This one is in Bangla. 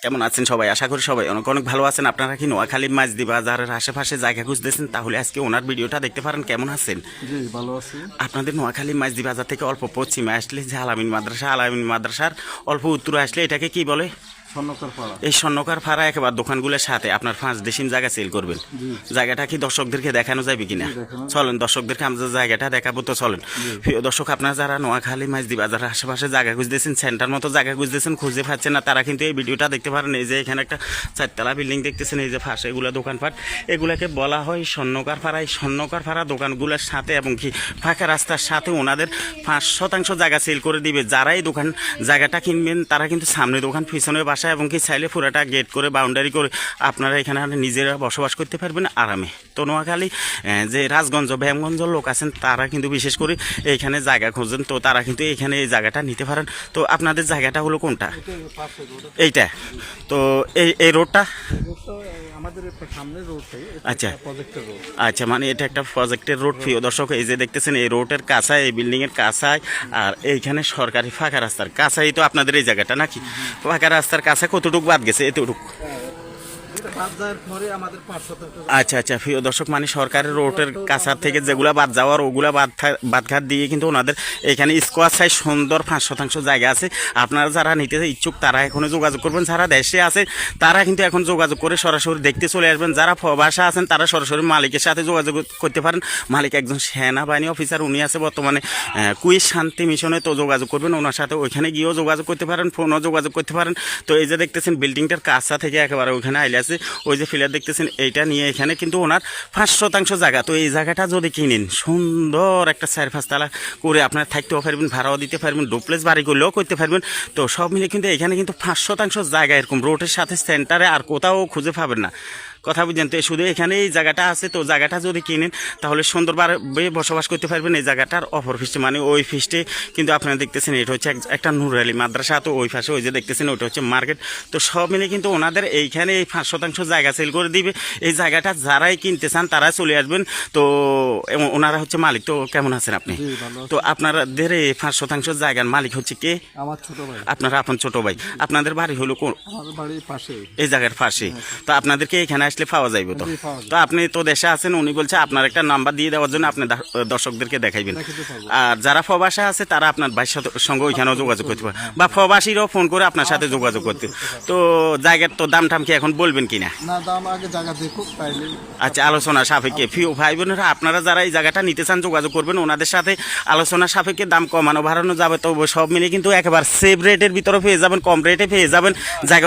কেমন আছেন সবাই? আশা করি সবাই অনেক অনেক ভালো আছেন। আপনারা কি নোয়াখালী মাঝদি বাজারের আশেপাশে জায়গা খুঁজতেছেন? তাহলে আজকে ওনার ভিডিওটা দেখতে পারেন। কেমন আছেন? জি ভালো আছি। আপনাদের নোয়াখালী মাঝদি বাজার থেকে অল্প পশ্চিমে আসলে যে আলামিন মাদ্রাসার অল্প উত্তরে আসলে এটাকে কি বলে? স্বর্ণকার পাড়া। এই স্বর্ণকার ফাড়া একেবারে দোকানগুলোর সাথে আপনার 5 ডিসিম জায়গা সেল করবেন। জায়গাটা কি দর্শকদেরকে দেখানো যাবে কিনা? চলেন দর্শকদেরকে আমরা জায়গাটা দেখাবো। তো চলেন প্রিয় দর্শক, আপনারা যারা নোয়াখালী মাঝদি বাজারের আশেপাশে জায়গা খুঁজতেছেন, সেন্টার মতো জায়গা খুঁজতেছেন, খুঁজে পাচ্ছেন না, তারা কিন্তু এই ভিডিওটা দেখতে পারেন। এই যে এখানে একটা 4 তলা বিল্ডিং দেখতেছেন, এই যে ফাঁসে এগুলো দোকানপাট, এগুলাকে বলা হয় স্বর্ণকার ফাড়া। এই স্বর্ণকার ফাড়া দোকানগুলোর সাথে এবং কি ফাঁকা রাস্তার সাথে ওনাদের 5% জায়গা সেল করে দিবে। যারা এই দোকান জায়গাটা কিনবেন তারা কিন্তু সামনে দোকান, পিছনে বাসা এবং কি চাইলে পুরাটা গেট করে বাউন্ডারি করে আপনারা এখানে নিজেরা বসবাস করতে পারবেন আরামে। তো নোয়াখালী যে রাজগঞ্জ ব্যায়ামগঞ্জ লোক আছেন তারা কিন্তু বিশেষ করে এইখানে জায়গা খুঁজেন, তো তারা কিন্তু এইখানে এই জায়গাটা নিতে পারেন। তো আপনাদের জায়গাটা হলো কোনটা? এইটা। তো এই রোডটা আমাদের সামনের রোডটাই। আচ্ছা প্রজেক্টের রোড। আচ্ছা, মানে এটা একটা প্রজেক্টের রোড। প্রিয় দর্শক, এই যে দেখতেছেন এই রোডের কাছায়, এই বিল্ডিংয়ের কাছায়, আর এইখানে সরকারি ফাঁকা রাস্তার কাছাই তো আপনাদের এই জায়গাটা নাকি? ফাঁকা রাস্তার কাছে কতটুকু বাদ গেছে? এতটুকু। আচ্ছা আচ্ছা, প্রিয় দর্শক, মানে সরকারের রোডের কাছার থেকে যেগুলা বাদ যাওয়ার ওগুলা বাদঘাট দিয়ে কিন্তু ওনাদের এখানে স্কোয়ার সাইজ সুন্দর 5% জায়গা আছে। আপনারা যারা নিতে ইচ্ছুক তারা এখনো যোগাযোগ করবেন। যারা দেশে আছে তারা কিন্তু এখন যোগাযোগ করে সরাসরি দেখতে চলে আসবেন। যারা প্রবাসে আছেন তারা সরাসরি মালিকের সাথে যোগাযোগ করতে পারেন। মালিক একজন সেনাবাহিনী অফিসার, উনি আছে বর্তমানে কুইজ শান্তি মিশনে। তো যোগাযোগ করবেন ওনার সাথে, ওইখানে গিয়েও যোগাযোগ করতে পারেন, ফোনও যোগাযোগ করতে পারেন। তো এই যে দেখতেছেন বিল্ডিংটার কাছা থেকে একেবারে ওইখানে আইলে আছে, ওই যে ফিলার দেখতেছেন এইটা নিয়ে এখানে কিন্তু ওনার 5% জায়গা। তো এই জায়গাটা যদি কিনেন, সুন্দর একটা 4-5 তলা করে আপনার থাকতেও পারবেন, ভাড়াও দিতে পারবেন, ডুপ্লেক্স বাড়ি করলেও করতে পারবেন। তো সব মিলে কিন্তু এখানে কিন্তু 5% জায়গা এরকম রোডের সাথে সেন্টারে আর কোথাও খুঁজে পাবেন না। কথা বুঝছেন? তো শুধু এখানে এই জায়গাটা আছে। তো জায়গাটা যদি কিনেন তাহলে সুন্দরভাবে বসবাস করতে পারবেন। এই জায়গাটার অপর ফিস্টে, মানে ওই ফিস্টে কিন্তু আপনারা দেখতেছেন এটা হচ্ছে একটা নুরালি মাদ্রাসা। তো ওই পাশে ওই যে দেখতেছেন ওইটা হচ্ছে মার্কেট। তো সব মিলে কিন্তু ওনাদের এইখানে এই 5% জায়গা সেল করে দিবে। এই জায়গাটা যারাই কিনতে চান তারা চলে আসবেন। তো ওনারা হচ্ছে মালিক। তো কেমন আছেন আপনি? তো আপনাদের এই 5% জায়গার মালিক হচ্ছে কে? আমার ছোট ভাই। আপনারা আপন ছোট ভাই। আপনাদের বাড়ি হলো কোন? আমাদের বাড়ির পাশে। এই জায়গার পাশে। তো আপনাদেরকে এখানে আসলে পাওয়া যাইবে। তো তো আপনি তো দেশে আছেন, উনি বলছে আপনার একটা নাম্বার দিয়ে দেওয়ার জন্য আপনি দর্শকদেরকে দেখাইবেন। আর যারা প্রবাসে আছে তারা আপনার ভাইয়ের সঙ্গে ওইখানেও যোগাযোগ করতে পারে, বা প্রবাসীরাও ফোন করে আপনার সাথে যোগাযোগ করতে। তো জায়গার তো দাম টাম কি এখন বলবেন কিনা? না, দাম আগে জায়গা দেখুক তাইলে। আচ্ছা, আলোচনা সাপেক্ষে। প্রিয় ভাই বোনেরা, আপনারা যারা এই জায়গাটা নিতে চান যোগাযোগ করবেন, ওনাদের সাথে আলোচনা সাপেক্ষে দাম কমানো বাড়ানো যাবে। তো সব মিলে কিন্তু একেবারে সেভ রেটের ভিতরে পেয়ে যাবেন, কম রেটে পেয়ে যাবেন জায়গা।